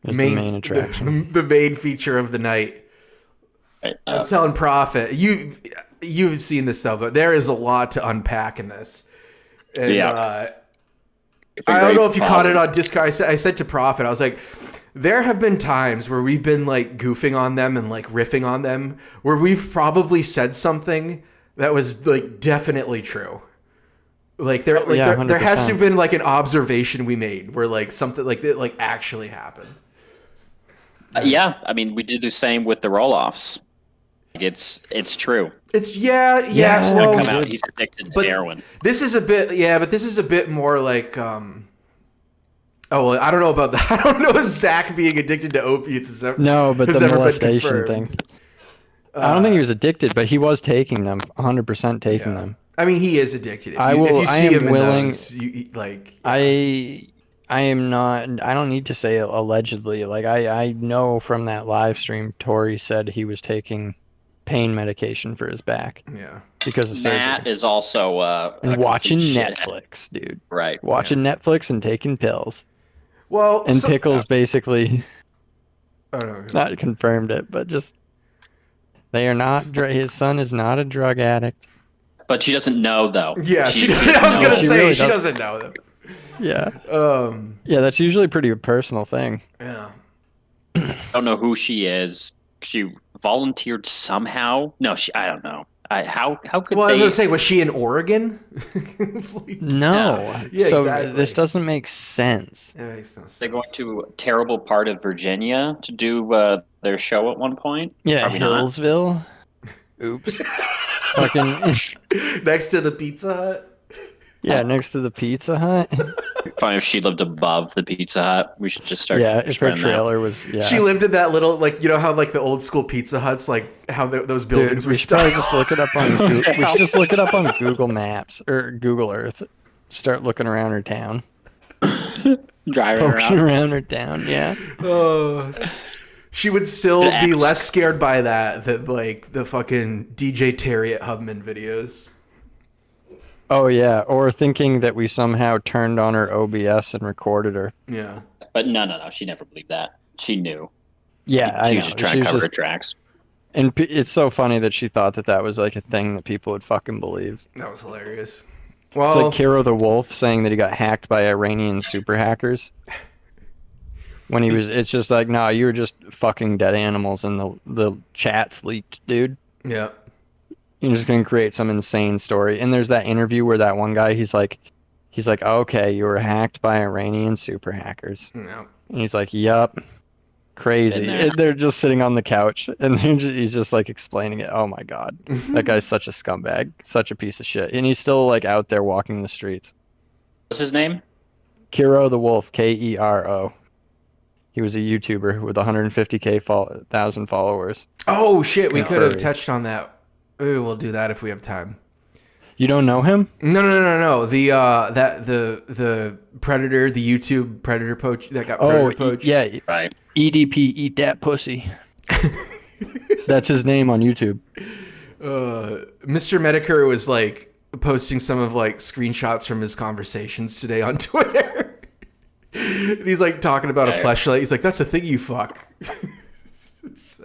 is the main attraction. The main feature of the night. Right. I was telling Prophet, you've seen this stuff, but there is a lot to unpack in this. And, I don't know if you caught it on Discord. I said to Prophet, I was like, there have been times where we've been like goofing on them and like riffing on them, where we've probably said something that was like definitely true. Like there has to have been like an observation we made where like something like that like actually happened. Yeah, I mean, we did the same with the roll-offs. It's true. It's yeah. It's Well, gonna come out. He's addicted to heroin. This is a bit but this is a bit more like oh well, I don't know about that. I don't know if Zach being addicted to opiates is ever but the molestation thing. I don't think he was addicted, but he was taking them, 100% taking them. I mean, he is addicted. If you see him in those, I am not. I don't need to say allegedly. Like I know from that live stream, Tori said he was taking pain medication for his back. Yeah. Because of surgery. Matt is also and watching Netflix, dude. Right. Watching Netflix and taking pills. Well, and Pickles basically no. not confirmed it, but just they are not. His son is not a drug addict. But she doesn't know, though. Yeah, I was gonna say she doesn't know them. Yeah. Yeah, that's usually a pretty personal thing. Yeah. Don't know who she is. She volunteered somehow. No, I don't know. How could I was gonna say, was she in Oregon? No. Yeah, so exactly. This doesn't make sense. It makes no sense. They're going to a terrible part of Virginia to do their show at one point. Yeah, Probably Hillsville. Not. Oops. Fucking next to the Pizza Hut. Yeah, next to the Pizza Hut. Fine if she lived above the Pizza Hut. We should just start. Yeah, if her trailer was. Yeah. She lived in that little, like, you know how like the old school Pizza Huts, like how those buildings were styled. Just look it up on. We should just look it up on Google Maps or Google Earth. Start looking around her town. Driving around her town. Yeah. She would still be less scared by that than like the fucking DJ Terry at Hubman videos. Oh yeah, or thinking that we somehow turned on her OBS and recorded her. Yeah. But no. She never believed that. She knew. Yeah, she was just trying to cover her tracks. And it's so funny that she thought that was like a thing that people would fucking believe. That was hilarious. Well, it's like Kiro the Wolf saying that he got hacked by Iranian super hackers. When it's just like, nah, you were just fucking dead animals and the chats leaked, dude. Yeah. You're just gonna create some insane story. And there's that interview where that one guy, he's like, okay, you were hacked by Iranian super hackers. No. And he's like, yup. Crazy. And they're just sitting on the couch and he's just like explaining it. Oh my god. That guy's such a scumbag, such a piece of shit. And he's still like out there walking the streets. What's his name? Kiro the Wolf, Kero. He was a YouTuber with 150,000 followers. Oh shit, we could have touched on that. Ooh, we'll do that if we have time. You don't know him? No. The predator, the YouTube predator poach that got predator poached. Yeah, right. EDP, eat that pussy. That's his name on YouTube. Mr. Medicare was like posting some of like screenshots from his conversations today on Twitter. And he's like talking about a fleshlight. He's like, "That's the thing you fuck."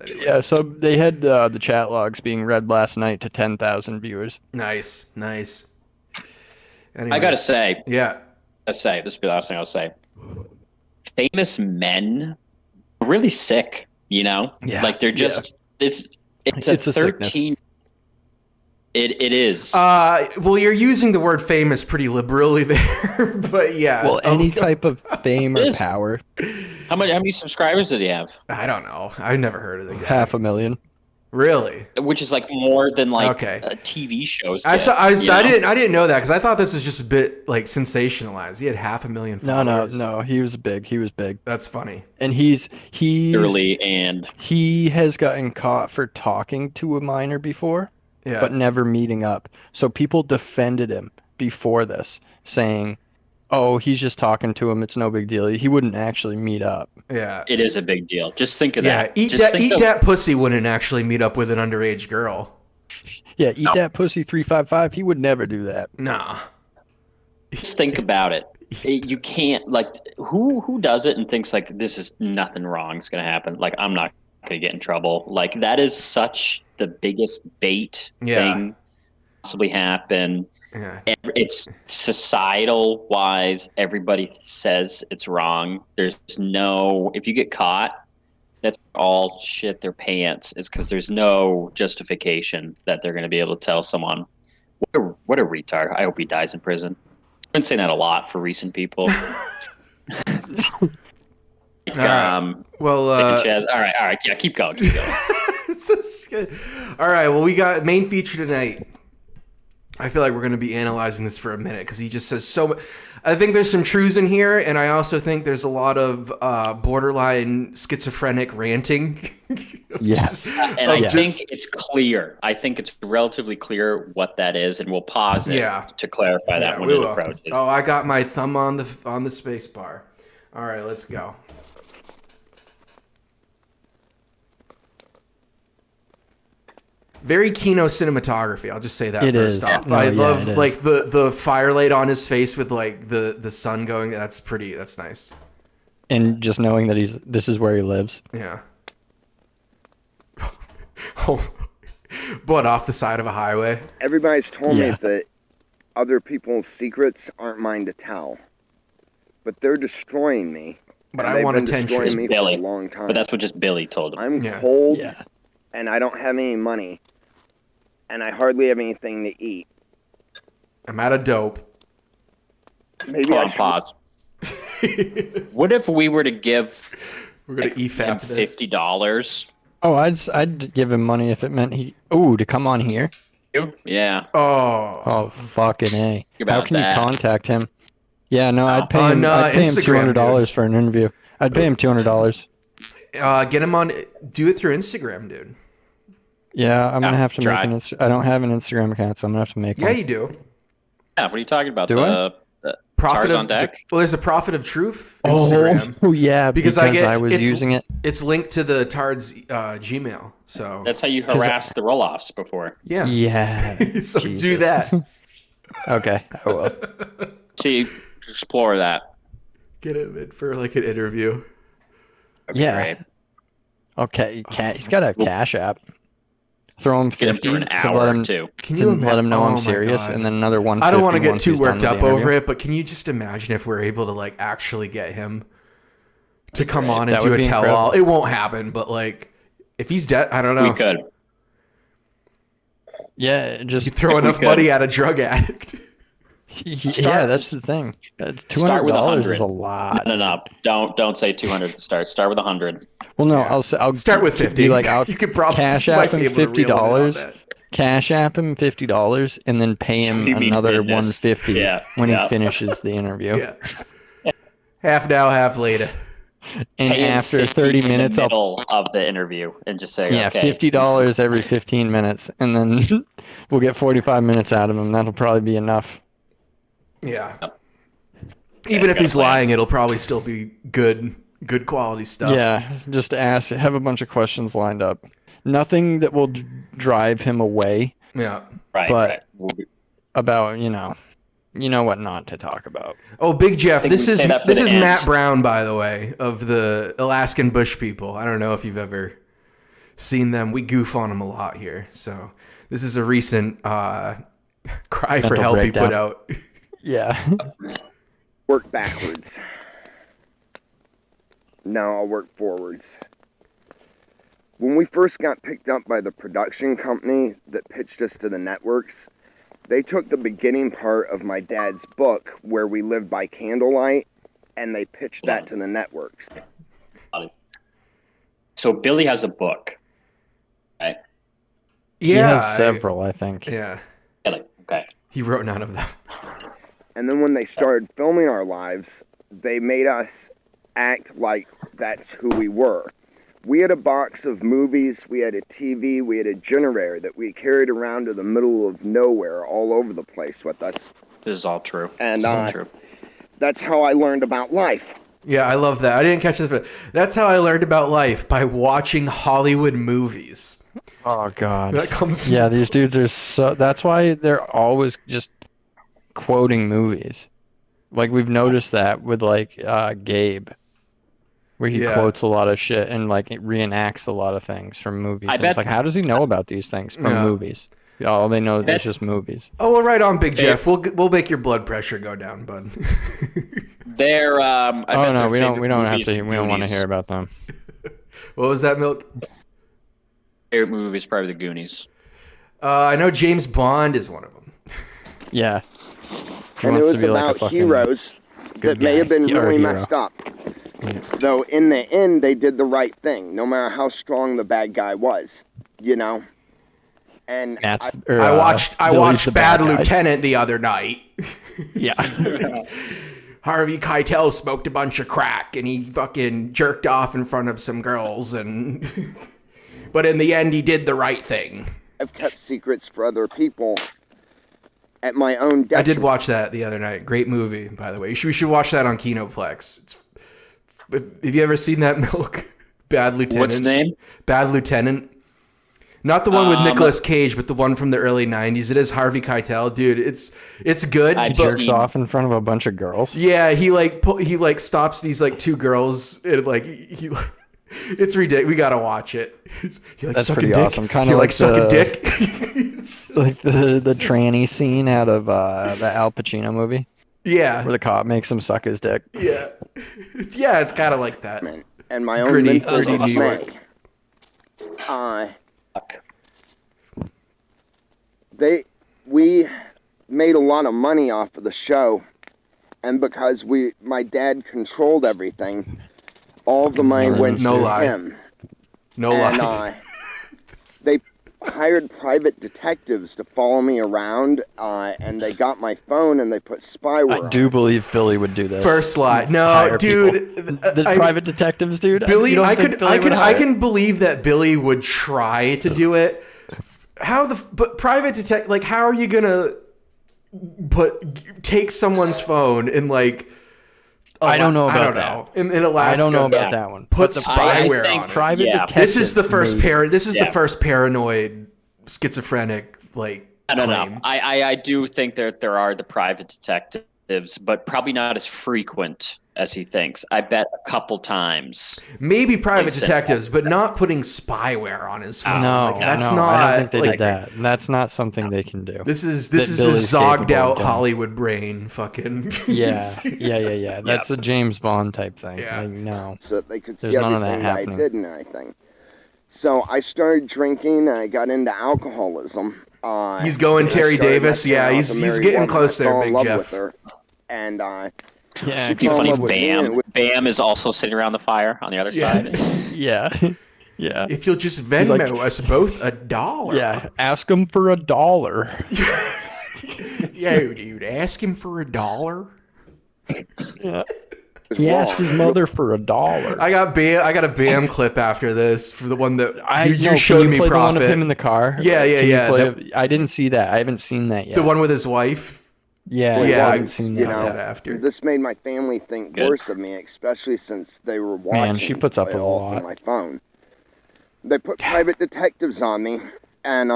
Anyway. Yeah, so they had the chat logs being read last night to 10,000 viewers. Nice. Anyway. I gotta say. Yeah. This will be the last thing I'll say. Famous men are really sick, you know? Yeah. Like they're just it's a 13. It is. Well, you're using the word famous pretty liberally there, but yeah. Well, any type of fame or power. How many subscribers did he have? I don't know. I've never heard of the guy. 500,000. Really? Which is like more than like TV shows. I didn't know that because I thought this was just a bit like sensationalized. He had 500,000 followers. No. He was big. That's funny. And he has gotten caught for talking to a minor before. Yeah. But never meeting up. So people defended him before this, saying, "Oh, he's just talking to him. It's no big deal. He wouldn't actually meet up." Yeah. It is a big deal. Just think of that. Eat that pussy wouldn't actually meet up with an underage girl. Yeah, that pussy 355. He would never do that. Nah. Just think about it. you can't like who does it and thinks like this is nothing wrong is gonna happen. Like I'm not gonna get in trouble. Like that is such the biggest bait thing possibly happen. Yeah. It's societal wise. Everybody says it's wrong. There's no if you get caught, that's all shit their pants is because there's no justification that they're gonna be able to tell someone what a retard. I hope he dies in prison. I've been saying that a lot for recent people. Well, Sanchez. All right. Yeah, keep going. This is good. All right. Well, we got main feature tonight. I feel like we're going to be analyzing this for a minute because he just says so much. I think there's some truths in here, and I also think there's a lot of borderline schizophrenic ranting. Yes. And I think it's clear. I think it's relatively clear what that is, and we'll pause it to clarify that when it approaches. Oh, I got my thumb on the space bar. All right, let's go. Very Kino cinematography. I'll just say that first off. No, I love like the firelight on his face with like the sun going. That's pretty. That's nice. And just knowing that this is where he lives. Yeah. Oh, but off the side of a highway. Everybody's told me that other people's secrets aren't mine to tell, but they're destroying me. But I want attention. Destroying me Billy, for a long time. but that's what just Billy told him. I'm cold, Yeah. and I don't have any money, and I hardly have anything to eat. I'm out of dope. Maybe Hold on, pause. What if we were to give We're gonna him EFAP this. $50? Oh, I'd give him money if it meant to come on here. Yeah. Oh, fucking A. About How can that. you contact him? Yeah, no, I'd pay On, him. I'd pay him Instagram, $200 for an interview. I'd pay him $200. Get him on. Do it through Instagram, dude. Yeah, I'm gonna have to try. make I don't have an Instagram account, so I'm gonna have to make Yeah, one. you do. Yeah, what are you talking about? Do The Profit Tars of on deck? Well, there's a Prophet of Truth Instagram. Oh yeah, because I was using it. It's linked to the Tard's Gmail. So That's how you harassed the roll-offs before. yeah. Yeah. So do Jesus. that. Okay, I will. See, explore that. Get him in for like an interview. That'd be Yeah. great. Okay, he's got a Cash App. Throw him Get him 50 for an to hour let him or two. Can to you let him know oh I'm my serious, God. and then another 150. I don't want to get once too he's done worked with up the over interview. it, but can you just imagine if we're able to like actually get him to come great. on and That do would a be tell-all? incredible. It won't happen, but like if he's dead, I don't know. We could. Yeah, just You throw If we enough could. money at a drug addict. yeah, that's the thing. That's Start with $200 is 100. a lot. No. Don't say 200 to start. Start with 100. Well, no, Yeah. I'll Start with 50. Be like, I'll you could probably Cash might App be him able to reel it in on $50. that. Cash App him $50, and then pay him What do you mean another business? 150 Yeah, when yeah. he finishes the interview. Yeah. Half now, half later. And Pay him after 50 30 in the minutes, I'll middle of the interview and just say, okay. $50 every 15 minutes, and then we'll get 45 minutes out of him. That'll probably be enough. Yeah. Yep. Even if got a he's plan. lying, it'll probably still be good quality stuff. Yeah, just ask, have a bunch of questions lined up. Nothing that will drive him away Yeah. Right, but- right. about, you know what not to talk about. Oh, Big Jeff, think this we'd is say that for this the is end. Matt Brown, by the way, of the Alaskan Bush people. I don't know if you've ever seen them. We goof on them a lot here. So this is a recent cry for Mental help he put breakdown. out. Yeah. Work backwards. Now I'll work forwards. When we first got picked up by the production company that pitched us to the networks, they took the beginning part of my dad's book, Where We Live by Candlelight, and they pitched that to the networks. So Billy has a book. Right? He Yeah. has several, I think. Yeah. Okay. He wrote none of them. And then when they started filming our lives, they made us act like that's who we were. We had a box of movies, we had a TV, we had a generator that we carried around to the middle of nowhere all over the place with us. This is all true. And This is all true. that's how I learned about life. Yeah, I love that. I didn't catch this, but that's how I learned about life, by watching Hollywood movies. Oh god. That comes. Yeah, these dudes are so. That's why they're always just quoting movies. Like we've noticed that with like Gabe, where he Yeah. quotes a lot of shit and like it reenacts a lot of things from movies. I And it's bet- like, how does he know about these things from Yeah. movies? All they know bet- is just movies. Oh, well, right on, Big Hey. Jeff. We'll make your blood pressure go down, bud. They're I Oh bet no, their we don't favorite we don't have movie is to The we don't want to Goonies. hear about them. What was that, Milk? Favorite movie is probably The Goonies. I know James Bond is one of them. Yeah. He And it wants was to be like a about fucking heroes that good may guy. have been Or really hero. messed up. Though in the end, they did the right thing, no matter how strong the bad guy was, you know. And Matt's, I watched Billy's the Bad guy. Lieutenant the other night. Yeah. Harvey Keitel smoked a bunch of crack and he fucking jerked off in front of some girls and but in the end he did the right thing. I've kept secrets for other people at my own detriment. I did watch that the other night. Great movie, by the way. We should watch that on Kinoplex. Have you ever seen that, Milk? Bad Lieutenant. What's the name? Bad Lieutenant. Not the one with Nicolas Cage, but the one from the early '90s. It is Harvey Keitel, dude. It's good. I've He but- jerks seen- off in front of a bunch of girls. Yeah, he stops these like two girls and like he it's ridiculous. We gotta watch it. He like That's suck a pretty dick. awesome. Kinda He like like suck a the- dick. Like the tranny scene out of the Al Pacino movie Yeah, where the cop makes him suck his dick. yeah, yeah. It's kind of like that. and my It's own gritty, mentors gritty of New York. We made a lot of money off of the show, and because my dad controlled everything, all of the money went No to lie. him. No And lie. they hired private detectives to follow me around, and they got my phone and they put spyware. I do believe Billy would do this. First slide. No, Hire dude. The I- private detectives, dude. Billy, You don't I think could, Billy I would can, I hire- can believe that Billy would try to do it. But private detect, like, how are you gonna take someone's phone and like? I don't know I about don't know. In Alaska, I don't know about Yeah. that one. Put But the spyware think on it. private Yeah. detectives. This is the first maybe. This is the Yeah. first paranoid, schizophrenic like. I don't claim. know. I do think there are the private detectives, but probably not as frequent as he thinks. I bet a couple times. Maybe private They said detectives, but not putting spyware on his phone. No, Like, that's no, not. I don't think they like, did that. That's not something they can do. This is that a Billy's zogged capable out of doing. Hollywood brain. Fucking. Yeah. That's a James Bond type thing. Yeah. Like, no. so that they could There's see none of that everything that I happening. did and everything. So I started drinking and I got into alcoholism. He's going and I Terry started Davis. messing Yeah, around he's with a getting married woman. close I there, fell in Big love Jeff. with her. And Yeah. It'd be fell in funny love if with me Bam. and Bam is also sitting around the fire on the other Yeah. side. Yeah. Yeah. If you'll just Venmo like- us both $1. Yeah. Ask him for $1. Yo, dude, ask him for $1. Yeah. was He asked wrong. his mother for $1. I got a Bam clip after this for the one that you no, showed can you me, play the one of Prophet. him in the car. Yeah, yeah, Can you yeah, play I didn't see that. I haven't seen that yet. The one with his wife. Yeah, Yeah, I I- haven't seen you that. know, that after. This made my family think Good. worse of me, especially since they were watching. Man, she puts up it with a all lot. on my phone. They put private detectives on me, and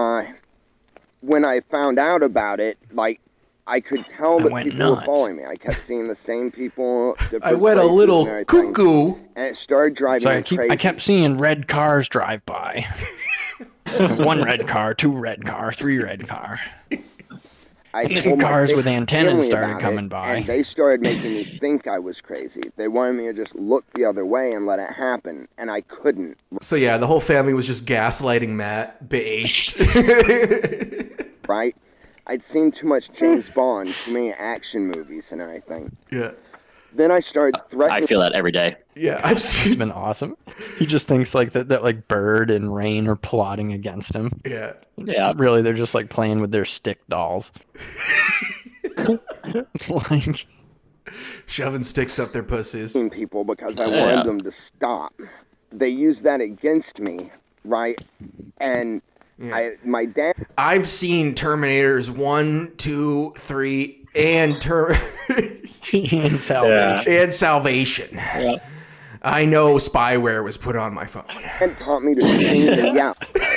when I found out about it, like I could tell I that went people were nuts. following me. I kept seeing the same people. different I went a places little and everything, cuckoo. and it started driving So me crazy. I kept seeing red cars drive by. One red car, two red car, three red car. I And then told my cars with family antennas started about coming it, by. and they started making me think I was crazy. They wanted me to just look the other way and let it happen, and I couldn't. So yeah, the whole family was just gaslighting Matt, based. Right? I'd seen too much James Bond, too many action movies and everything. Yeah, Then I started I threatening. feel that every day. yeah. I've It's seen. been awesome. He just thinks like that like Bird and Rain are plotting against him. Yeah, Yeah. Really, they're just like playing with their stick dolls. Like, shoving sticks up their pussies. people because I wanted them to stop. They used that against me, right? And Yeah. my dad I've seen Terminators 1, 2, 3, and in salvation. and Salvation. Yeah. I know spyware was put on my phone. taught me to scream and yell.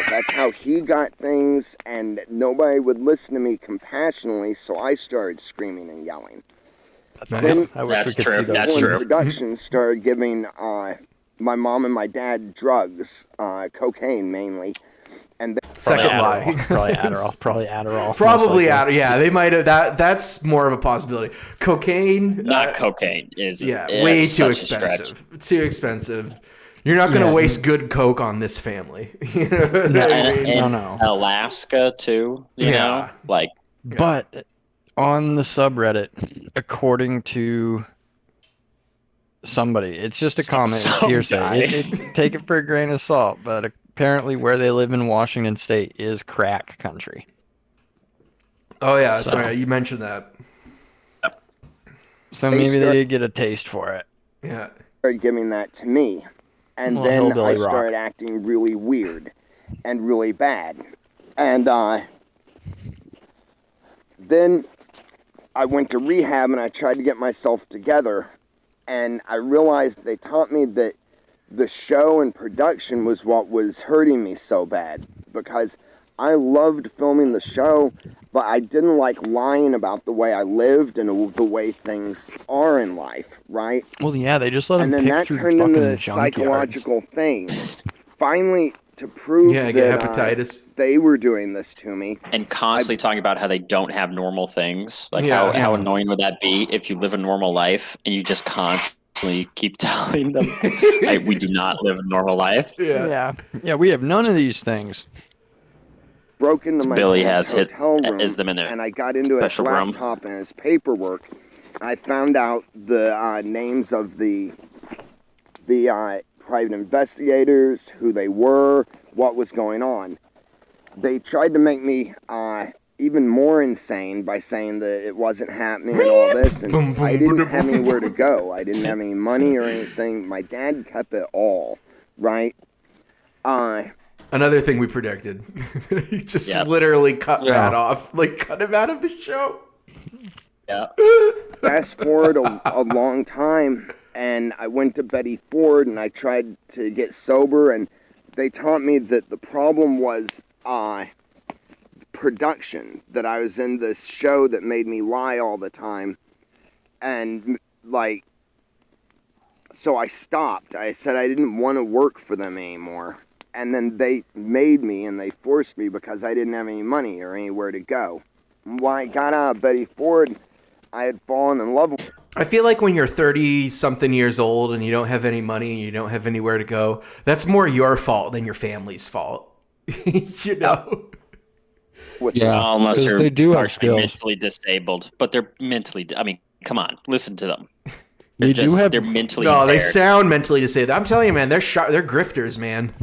That's how he got things, and nobody would listen to me compassionately, so I started screaming and yelling. That's Nice. awesome. I wish That's we could true. see those. That's when true. production started giving my mom and my dad drugs, cocaine mainly, and Second Adderall. lie. Probably Adderall. Probably Adderall. Probably most likely. out. Yeah, they might have. That's more of a possibility. Cocaine. Not cocaine is Way it's too such a stretch. expensive. Too expensive. You're not going to Yeah. waste good coke on this family. You know what I And, mean? and No. Alaska too, you Yeah. know, like But on the subreddit, according to somebody, it's just a comment, it's Some hearsay. guy. Take it for a grain of salt, but apparently where they live in Washington State is crack country. Oh yeah, So- sorry, you mentioned that. So They maybe they start- did get a taste for it. Yeah. started giving that to me. And Well, then I hillbilly rock. started acting really weird and really bad. And then I went to rehab and I tried to get myself together. And I realized they taught me that the show and production was what was hurting me so bad. Because I loved filming the show, but I didn't like lying about the way I lived and the way things are in life, right? Well, yeah, they just let And them then pick that through turned fucking into a junkyards. psychological thing. Finally, to prove Yeah, that get hepatitis. they were doing this to me, and constantly talking about how they don't have normal things. Like Yeah. how Yeah. annoying would that be if you live a normal life and you just constantly keep telling them, hey, we do not live a normal life. Yeah. Yeah, we have none of these things. broke into my Billy parents' has hit hotel room, is them in their and I got into his special room. laptop and his paperwork. I found out the names of the private investigators, who they were, what was going on. They tried to make me even more insane by saying that it wasn't happening and all this, and Boom, boom, I didn't boom, have boom. anywhere to go. I didn't have any money or anything. My dad kept it all, right? Another thing we predicted. He just Yep. literally cut Yeah. Matt off. Like, cut him out of the show. Yeah. Fast forward a long time, and I went to Betty Ford and I tried to get sober, and they taught me that the problem was production, that I was in this show that made me lie all the time, and like, so I stopped. I said I didn't want to work for them anymore, and then they made me and they forced me because I didn't have any money or anywhere to go. When I got out of Betty Ford, I had fallen in love with her. I feel like when you're 30 something years old and you don't have any money and you don't have anywhere to go, that's more your fault than your family's fault. You know? Yeah. Well, unless 'cause they're they do have partially skills. mentally disabled, but they're mentally. I mean, come on, listen to them. They do have. They're mentally No, they impaired. sound mentally disabled. I'm telling you, man, they're they're grifters, man.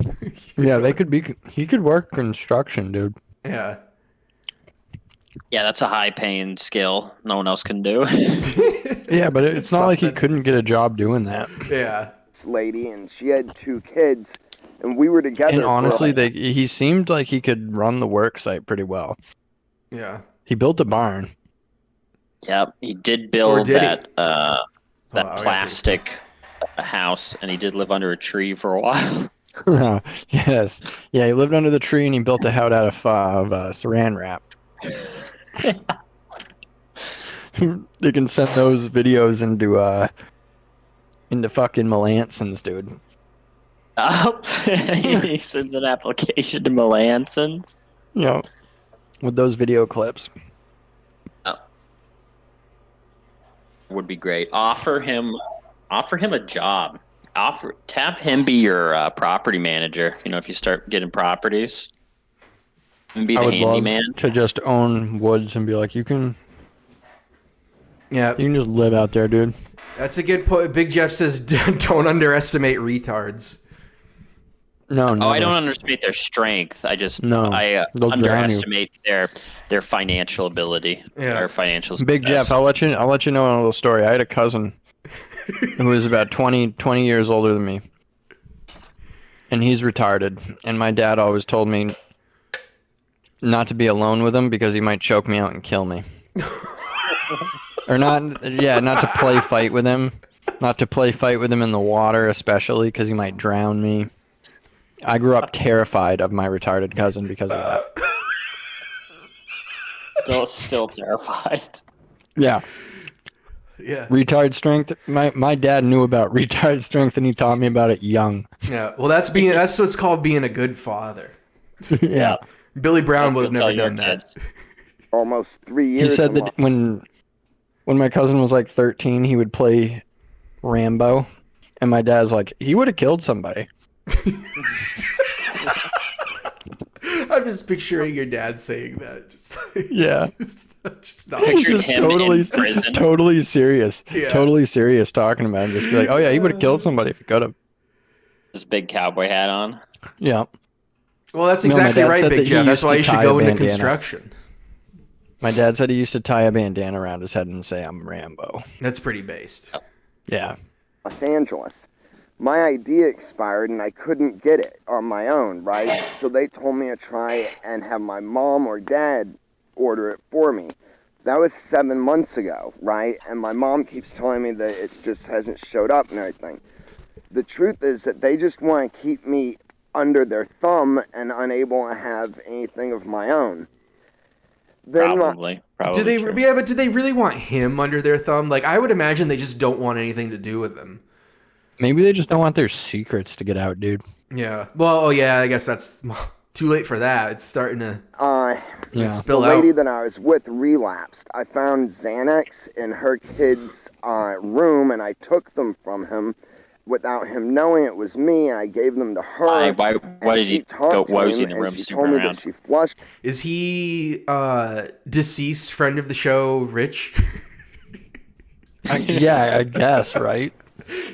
Yeah, they could be. He could work construction, dude. Yeah. Yeah, that's a high-paying skill. No one else can do. Yeah, but it's not like he Something. couldn't get a job doing that. Yeah. This lady, and she had 2 kids, and we were together. And for, honestly, like, he seemed like he could run the work site pretty well. Yeah. He built a barn. Yep, he did Or build did he? that Hold on, I gotta plastic house, and he did live under a tree for a while. Yes. Yeah, he lived under the tree and he built a house out of saran wrap. You can send those videos into fucking Melansons, dude. He sends an application to Melansons. You know, with those video clips. Would be great. Offer him a job. Have him be your property manager. You know, if you start getting properties, and be I the would love handyman. to just own woods and be like, you can Yeah. just live out there, dude. That's a good point. Big Jeff says, don't underestimate retards. No, Oh, I never. don't underestimate their strength. I just No, I they'll drown you. underestimate their financial ability. Yeah. Or financial Big success. Jeff, I'll let you know a little story. I had a cousin who was about 20 years older than me. And he's retarded. And my dad always told me not to be alone with him because he might choke me out and kill me. Or not to play fight with him. Not to play fight with him in the water, especially because he might drown me. I grew up terrified of my retarded cousin because of that. Still terrified. Yeah. Yeah. Retard strength. My dad knew about retard strength, and he taught me about it young. Yeah. Well, that's what's called being a good father. Yeah. Billy Brown would You'll have tell never your done that. kids. Almost 3 He years. said in that when my cousin was like 13, he would play Rambo, and my dad's like, he would have killed somebody. I'm just picturing your dad saying that. Just like, Yeah. just not. Pictured Just him in prison. totally serious. Yeah. Totally serious talking about it. Just be like, oh yeah, he would have killed somebody if he could have. This big cowboy hat on. Yeah. Well, that's No, my exactly dad right, said Big that he Jeff. That's used why to you should tie go a into bandana. construction. My dad said he used to tie a bandana around his head and say, I'm Rambo. That's pretty based. Yeah. Los Angeles. My ID expired and I couldn't get it on my own, right? So they told me to try and have my mom or dad order it for me. That was 7 months ago, right? And my mom keeps telling me that it just hasn't showed up and everything. The truth is that they just want to keep me under their thumb and unable to have anything of my own. Then Probably. Do they? True. Yeah, but do they really want him under their thumb? Like, I would imagine they just don't want anything to do with him. Maybe they just don't want their secrets to get out, dude. Yeah. Well, oh yeah, I guess that's too late for that. It's starting to Yeah. spill the out. lady that I was with relapsed. I found Xanax in her kid's room, and I took them from him without him knowing it was me. And I gave them to her. Why and did she he talked go? to Why was he him, in the and room she snooping told me around? that she flushed. Is he deceased friend of the show, Rich? Yeah, I guess, right?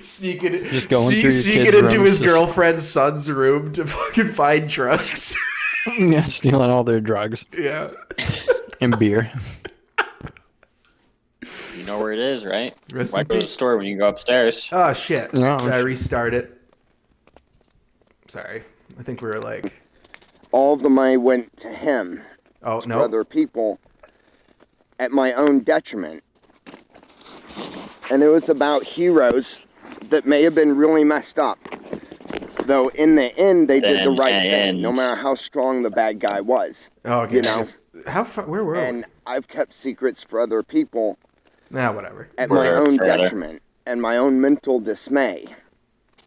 Sneaking, Just going through your sneaking kid's into room, his just- girlfriend's son's room to fucking find drugs. Yeah, stealing all their drugs Yeah. and beer. You know where it is, right? Rest Why in go to the peace. store when you can go upstairs? Oh shit. No, Should I restart it? Sorry. I think we were like, All of the money went to him, oh for no. other people, at my own detriment. And it was about heroes that may have been really messed up. Though in the end, they did the right thing, no matter how strong the bad guy was. Oh, okay. You know. How far? Where were And I've kept secrets for other people we? Nah, whatever. at my We're own further. detriment and my own mental dismay.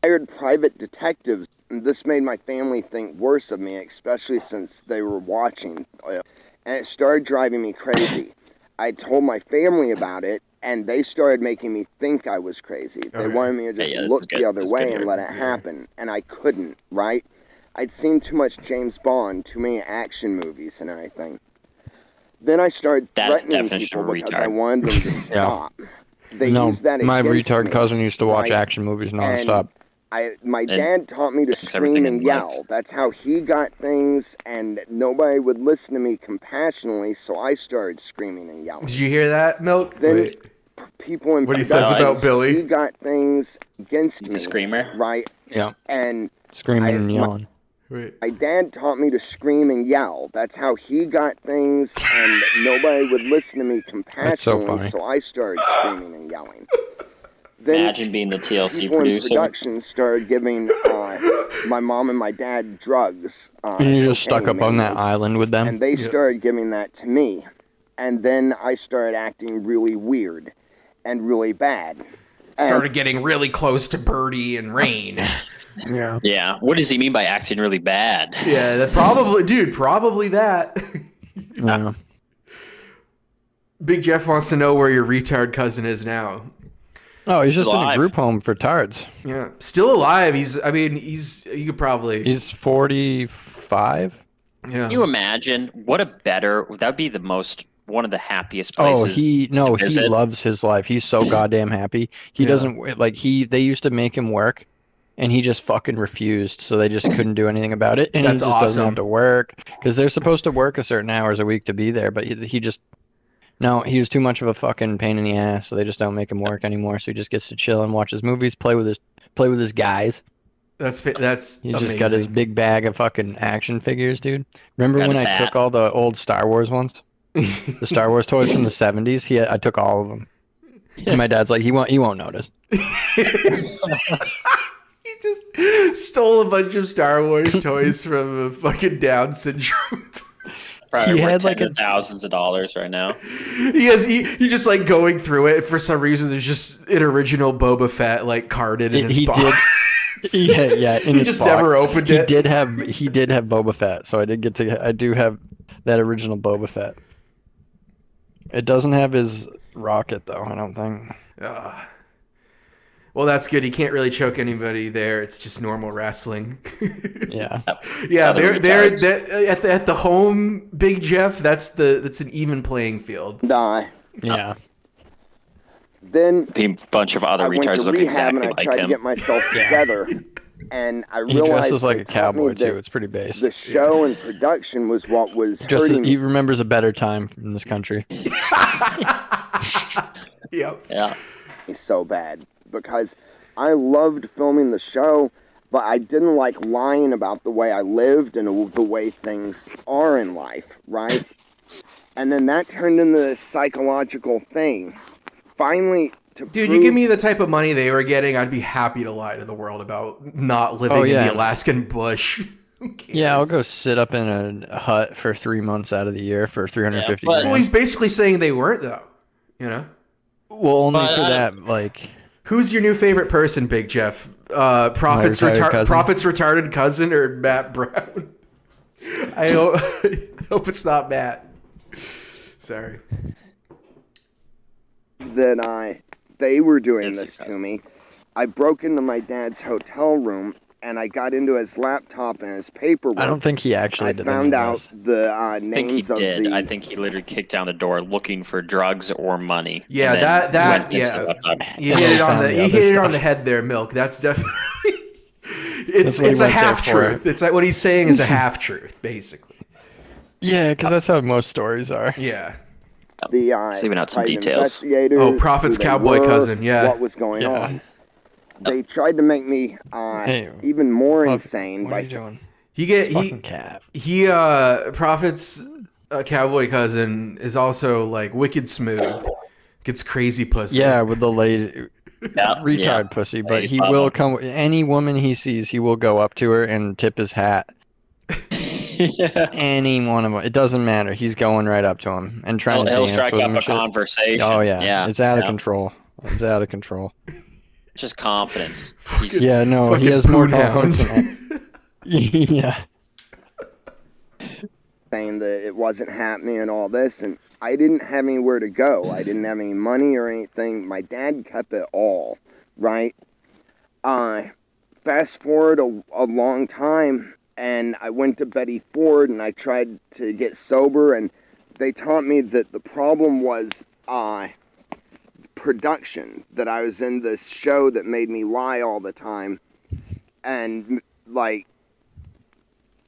I hired private detectives, and this made my family think worse of me, especially since they were watching. And it started driving me crazy. I told my family about it, and they started making me think I was crazy. They Okay. wanted me to just Yeah, this look is good. the other This is way good and here. let it happen, and I couldn't, right? I'd seen too much James Bond, too many action movies and everything. Then I started That's threatening definition people of because retard. I wanted them to stop. They No, used that my against retard me, cousin used to watch right? action movies nonstop. My dad taught me to thinks scream everything and in life. yell. That's how he got things, and nobody would listen to me compassionately, so I started screaming and yelling. Did you hear that, Milk? Then- Wait. People in What he says production, about Billy? He got things against He's me. a screamer. Right? Yeah, And screaming and yelling. Wait. my dad taught me to scream and yell. That's how he got things, and nobody would listen to me compassionately, funny. so I started screaming and yelling. Then Imagine being the TLC people in producer. production started giving my mom and my dad drugs. And you just stuck cocaine up on that mainly. island with them. And they Yeah. started giving that to me. And then I started acting really weird and really bad. And Started getting really close to Birdie and Rain. Yeah. Yeah. What does he mean by acting really bad? Yeah, that probably, dude, probably that. Yeah. Big Jeff wants to know where your retard cousin is now. Oh, he's just in a alive. group home for tards. Yeah, still alive. You could probably. He's 45. Yeah. Can you imagine what a better? That would be the most one of the happiest Oh, places. he to visit. loves his life. He's so goddamn happy. He Yeah. doesn't like they used to make him work, and he just fucking refused. So they just couldn't do anything about it. And That's he just doesn't awesome. have to work because they're supposed to work a certain hours a week to be there. But he just no, he was too much of a fucking pain in the ass. So they just don't make him work anymore. So he just gets to chill and watch his movies, play with his guys. That's He's amazing. just got his big bag of fucking action figures, dude. Remember Got when his I hat. took all the old Star Wars ones? The Star Wars toys from the 70s. I took all of them. And my dad's like, he won't notice. He just stole a bunch of Star Wars toys from a fucking Down syndrome. Probably He worth had, like, tens of thousands of dollars right now. He just like going through it. For some reason, there's just an original Boba Fett like carded in his He box. did. Yeah. In He his just box. never opened He it. did have Boba Fett, so I do have that original Boba Fett. It doesn't have his rocket though, I don't think. Well, that's good. He can't really choke anybody there. It's just normal wrestling. Yeah. Yeah, Other they're retards. at the home, Big Jeff. That's an even playing field. Die. Yeah. Then Be a bunch of other I went retards to look rehab exactly and I like tried to him. get myself together, and I He realized dresses like they a taught me cowboy too. that It's pretty based. the show and production was what was Just hurting he me remembers a better time in this country. Yep. Yeah. so bad because I loved filming the show, but I didn't like lying about the way I lived and the way things are in life, right? And then that turned into this psychological thing. Finally, Dude, you give me the type of money they were getting, I'd be happy to lie to the world about not living in the Alaskan bush. Yeah, I'll go sit up in a hut for 3 months out of the year for 350 Yeah, but- grand. Well, he's basically saying they weren't, though. You know? Well, only But, for that, like, Who's your new favorite person, Big Jeff? Prophet's retarded cousin or Matt Brown? I hope it's not Matt. Sorry. that they were doing It's this your to me. I broke into my dad's hotel room and I got into his laptop and his paperwork. I don't think he actually I did found any of out this. the I think he names of did. the. I think he literally kicked down the door looking for drugs or money. Yeah, and then that went into yeah. the laptop. You And hit then it on found the the you other hit it on stuff. the head there, Milk. That's definitely That's what he it's a went there half for. truth. It's like what he's saying is a half truth, basically. Yeah, because that's how most stories are. Yeah. the Leaving out some private details. investigators, Oh, Prophet's who they cowboy were, cousin, yeah. what was going Yeah. on. They tried to make me Hey, even more Puff, insane what by are you doing? Fucking cat. Prophet's cowboy cousin is also like wicked smooth. Gets crazy pussy. Yeah, with the lazy Yeah, retard pussy, but Ladies he bottom. will come. Any woman he sees, he will go up to her and tip his hat. yeah. Any one of them, it doesn't matter. He's going right up to him and trying to He'll dance strike with up him a and shit. conversation. Oh yeah, yeah. it's out of yeah. control. It's out of control. Just confidence. He's, Yeah, no, Fucking he has more poon confidence. hounds. than yeah. saying that it wasn't happening and all this, and I didn't have anywhere to go. I didn't have any money or anything. My dad kept it all, right? Fast forward a long time, and I went to Betty Ford, and I tried to get sober, and they taught me that the problem was production, that I was in this show that made me lie all the time, and, like,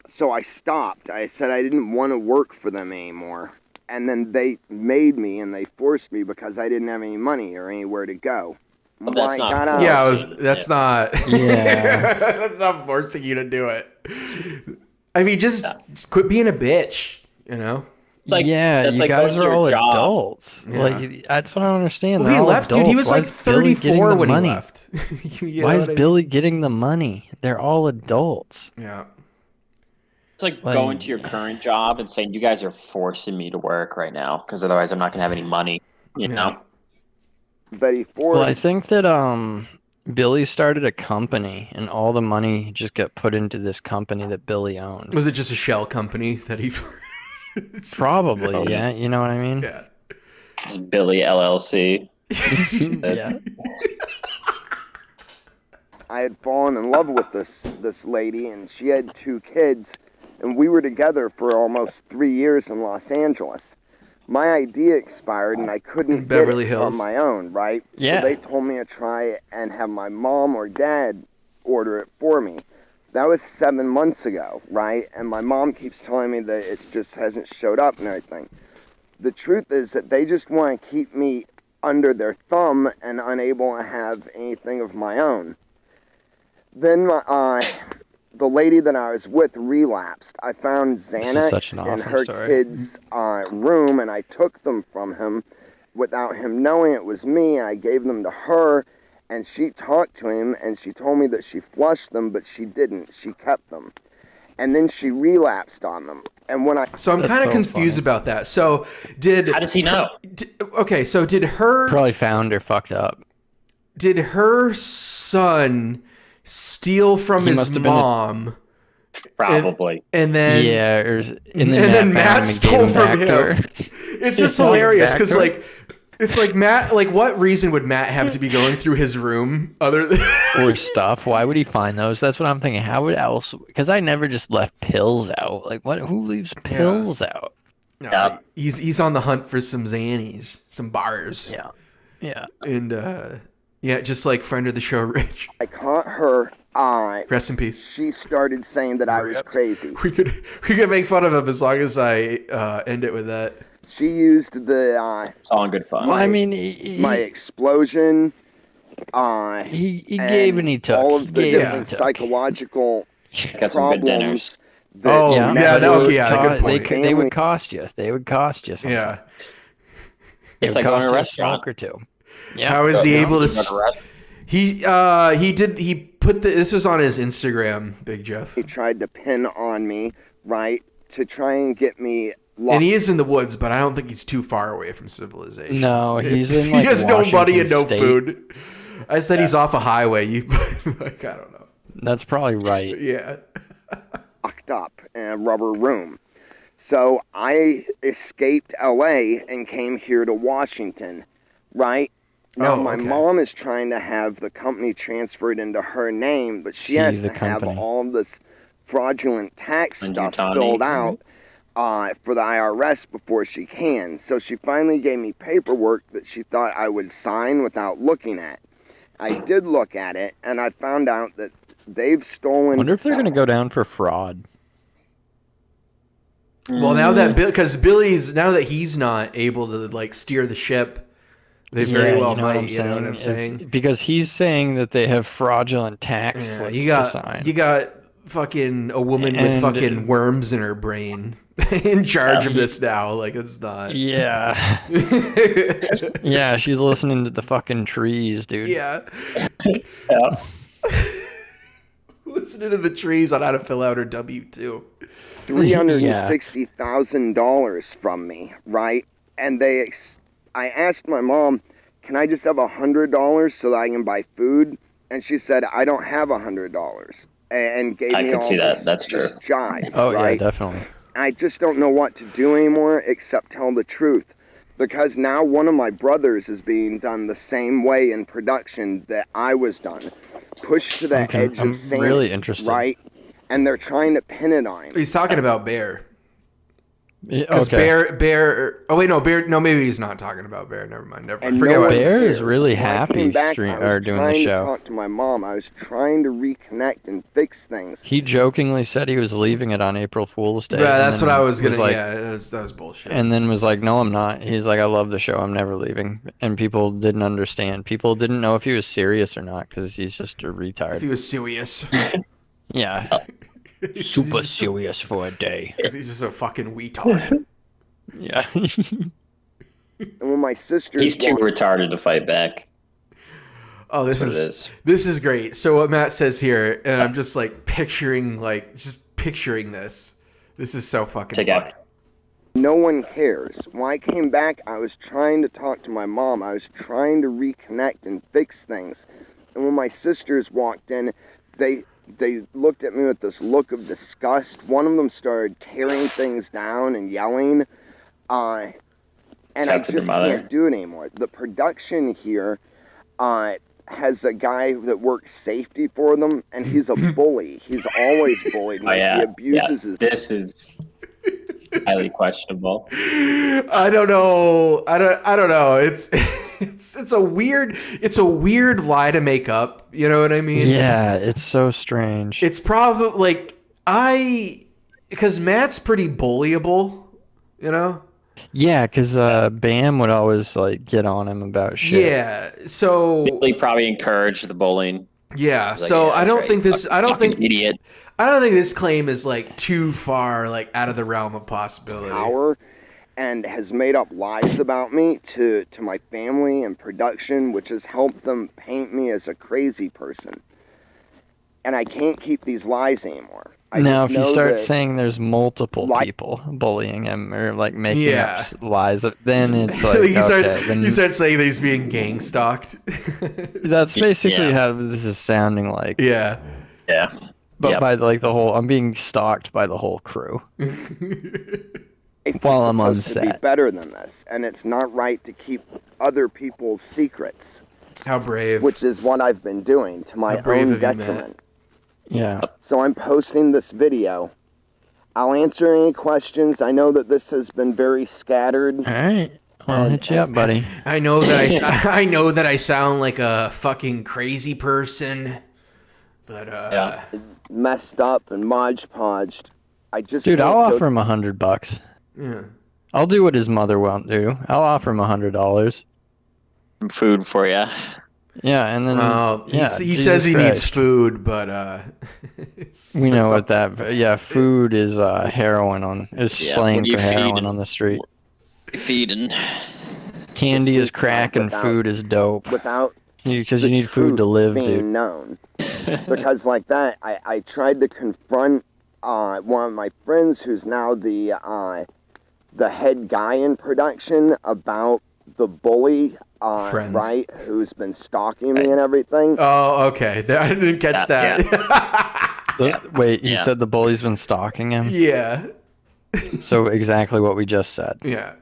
so I stopped. I said I didn't want to work for them anymore. And then they made me and they forced me because I didn't have any money or anywhere to go. Well, that's When not I got fair. out, Yeah, that's not. Yeah. That's not forcing you to do it. I mean, just quit being a bitch. You know. It's like, yeah, that's you like guys going to are your all job. adults. Yeah. Like that's what I don't understand. Well, he They're all left, dude. He adults. was Why like is Billy getting 34 the when money? he left. You Why know is what I mean? Billy getting the money? They're all adults. Yeah. It's like Like- going to your current job and saying, you guys are forcing me to work right now because otherwise I'm not going to have any money. You know? Betty Ford, Well, I think that Billy started a company, and all the money just got put into this company that Billy owned. Was it just a shell company that he? Probably, Oh, yeah. You know what I mean? Yeah. It's Billy LLC. Yeah. I had fallen in love with this lady, and she had 2 kids, and we were together for almost 3 years in Los Angeles. My ID expired, and I couldn't Beverly get it Hills. on my own, right? Yeah. So they told me to try and have my mom or dad order it for me. That was 7 months ago, right? And my mom keeps telling me that it just hasn't showed up and everything. The truth is that they just want to keep me under their thumb and unable to have anything of my own. Then the lady that I was with relapsed. I found is Xanax such an in awesome her story. kid's room, and I took them from him without him knowing it was me, and I gave them to her, and she talked to him, and she told me that she flushed them, but she didn't. She kept them. And then she relapsed on them. And when I So I'm That's kind of so confused funny. about that. So did How does he know? okay? So did her Probably found her fucked up. did her son steal from He his must have been a- mom? Probably. And then Yeah, and and then then Matt Matt found him and stole gave him from back him. to her. It's just Yeah, hilarious back because to her. like it's like Matt, like what reason would Matt have to be going through his room other than Or stuff. Why would he find those? That's what I'm thinking. How would else? Because I never just left pills out. Like what? Who leaves pills out? No, Yeah. he's on the hunt for some Xannies, some bars. Yeah, yeah. And yeah, just like friend of the show Rich. caught her, Rest in peace. she started saying that I was crazy. We could make fun of him as long as I end it with that. She used the It's all in good fun. Well, I mean, my explosion. he gave and he took. All He of the gave and he different took. psychological Got some good dinners. problems. that Oh, Yeah, yeah, but that- it would okay, yeah, good point. They would cost you. They would cost you something. Yeah. They It's would like going cost to a you restaurant. smoke or two. Yeah. How is he able to? Go to a restaurant. He put this was on his Instagram, Big Jeff, He tried to pin on me, right, to try and get me locked. and he is in the woods, but I don't think he's too far away from civilization. No, he's in like he has no money and no Washington State. food. I said he's off a highway. You like I don't know. That's probably right. Yeah. locked up in a rubber room. So I escaped LA and came here to Washington, right? Now, Oh, my okay. mom is trying to have the company transferred into her name, but she See has the to have company. all of this fraudulent tax And stuff Utah filled name. out for the IRS before she can. So she finally gave me paperwork that she thought I would sign without looking at. I did look at it, and I found out that they've stolen... Wonder if they're gonna go down for fraud. Well, now that because Billy's now that he's not able to like steer the ship, they very well you know what might. You know what I'm saying? Because he's saying that they have fraudulent tax Yeah, slips you to sign. got fucking a woman with And- fucking worms in her brain in charge of this now. Like it's not. Yeah. Yeah, she's listening to the fucking trees, dude. Yeah. Yeah. Listening to the trees on how to fill out her W-2. $360,000 from me, right? And I asked my mom, can I just have $100 so that I can buy food? And she said, I don't have $100. And gave I me could all see that. this- That's this true. jive, Oh right? yeah, definitely. I just don't know what to do anymore except tell the truth. Because now one of my brothers is being done the same way in production that I was done. Pushed to the Okay, edge I'm of sanity, really interested. right? And they're trying to pin it on him. He's talking about Bear. Yeah, Because okay. Bear. Oh wait, no, Bear. No, maybe he's not talking about Bear. Never mind. And Forget no what I one said. Bear is cares. really When I happy came back, stream- I was or doing the trying to show. talk to my mom. I was trying to reconnect and fix things. He jokingly said he was leaving it on April Fool's Day. Yeah, and that's then what I was gonna. like, yeah, that was bullshit. And then was like, no, I'm not. He's like, I love the show. I'm never leaving. And people didn't understand. People didn't know if he was serious or not because he's just a if retard. he was serious, Yeah. Super serious for a day. he's just a fucking retard. Yeah. And when my sisters He's too walked- retarded to fight back. Oh, That's what it is. this is great. So what Matt says here, and I'm just like picturing this. This is so fucking Take funny. out. no one cares. When I came back, I was trying to talk to my mom. I was trying to reconnect and fix things. And when my sisters walked in, they looked at me with this look of disgust. One of them started tearing things down and yelling. And I Except for their just mother. can't do it anymore. The production here has a guy that works safety for them, and he's a bully. He's always bullied me. Oh yeah. He abuses yeah. his This is highly questionable. I don't know. I don't know. It's a weird lie to make up. You know what I mean? Yeah, it's so strange. It's probably like because Matt's pretty bullyable. You know? Yeah, because Bam would always like get on him about shit. Yeah. So Billy probably encouraged the bullying. yeah. He's like, So yeah, I that's don't right. think this. I don't Fucking think. idiot. I don't think this claim is like too far like out of the realm of possibility. power and has made up lies about me to my family and production, which has helped them paint me as a crazy person. and I can't keep these lies anymore. I Now, just if you know start that- saying there's multiple Like- people bullying him or like making Yeah. up lies, then it's like he starts okay, then he starts saying that he's being gang stalked. that's basically Yeah. how this is sounding like. Yeah. Yeah. But Yep. by like the whole, I'm being stalked by the whole crew. it's While I'm on supposed to be set. better than this, and it's not right to keep other people's secrets, How brave. which is what I've been doing to my How brave own of you, Matt. detriment. Yeah. So I'm posting this video. I'll answer any questions. I know that this has been very scattered. All right. I'll hit you up, buddy. I know that I know that I sound like a fucking crazy person, but Yeah. Messed up and modge-podged. I just Dude, can't I'll go- offer him $100. yeah. I'll do what his mother won't do. I'll offer him $100. Some food for you. Yeah, and then Well, yeah, he Jesus says he needs Christ. food, but it's We for know what something. that. Yeah, food is heroin on is Yeah, slang what do you for heroin feed? on the street. Feeding. Candy is Just crack and without- food is dope. without Because the you need food to truth live, being dude. known. Because like that, I tried to confront one of my friends who's now the head guy in production about the bully, Friends. right, who's been stalking me and everything. Oh, okay. I didn't catch Yeah, that. Wait, you Yeah. said the bully's been stalking him? Yeah. So exactly what we just said. Yeah.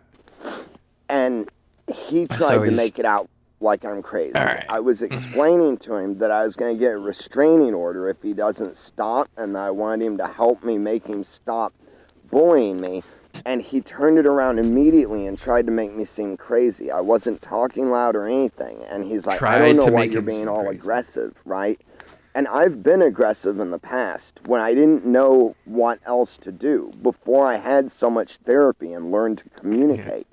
And he So tried to he's- make it out like I'm crazy. All right. I was explaining to him that I was going to get a restraining order if he doesn't stop, and that I wanted him to help me make him stop bullying me. And he turned it around immediately and tried to make me seem crazy. I wasn't talking loud or anything. And he's like, I Tried don't know to why make you're him being seem all crazy. aggressive, right? And I've been aggressive in the past when I didn't know what else to do, before I had so much therapy and learned to communicate.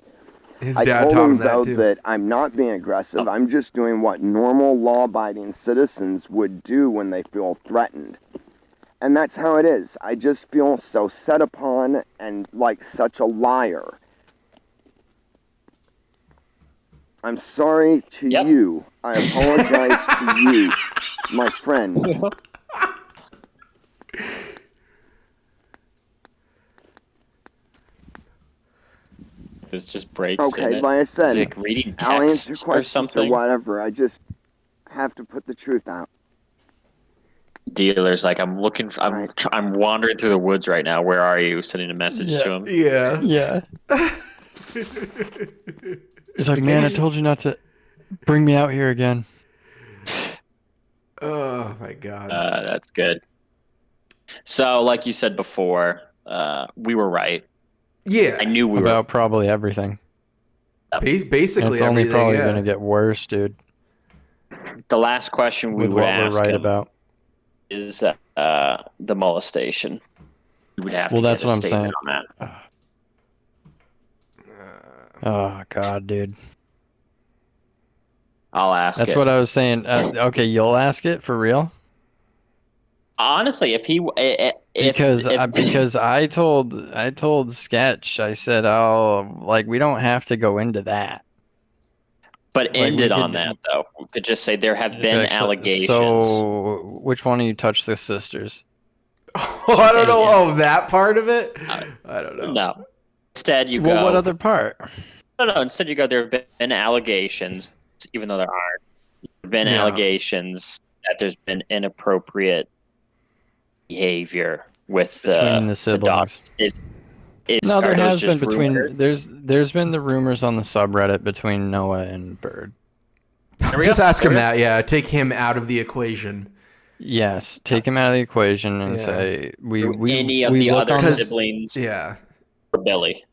His I dad told taught him, him that though, too. that I'm not being aggressive. I'm just doing what normal law-abiding citizens would do when they feel threatened. And that's how it is. I just feel so set upon and like such a liar. I'm sorry to Yep. you. I apologize to you, my friends. This just breaks in Okay, it. like I Is said, it like reading I'll answer text or questions or something? whatever. I just have to put the truth out. Dealer's like, I'm looking. Right. I'm wandering through the woods right now. Where are you? Sending a message Yeah. to him. Yeah. Yeah. He's like, man, I told you not to bring me out here again. Oh my god. That's good. So, like you said before, we were right. Yeah. I knew we About probably everything. Basically It's only everything. probably Yeah. gonna get worse, dude. were. The last question we With would what we're ask right him about. is the molestation. We would have Well, to that's get a what I'm statement saying. on that. Oh god, dude. I'll ask That's it. what I was saying. Okay, you'll ask it for real? Honestly, if he Because I told Sketch, I said, oh, like we don't have to go into that. but we ended on could- that though. We could just say there have been Okay, allegations. So, which one of you touched the sisters? Oh, I don't know. Oh, that part of it? I don't know. No. Instead, you Well, go. what other part? No. Instead, you go. There have been allegations, even though there aren't. There have been Yeah. allegations that there's been inappropriate behavior with Between the the siblings. daughters. No, Are there those has been just between. rumors? There's been the rumors on the subreddit between Noah and Bird. There we Just go. ask There him we go. that. Yeah. Take him out of the equation. Yes, take him out of the equation and Yeah. say we Any of we the look other on the- siblings Yeah. for Billy.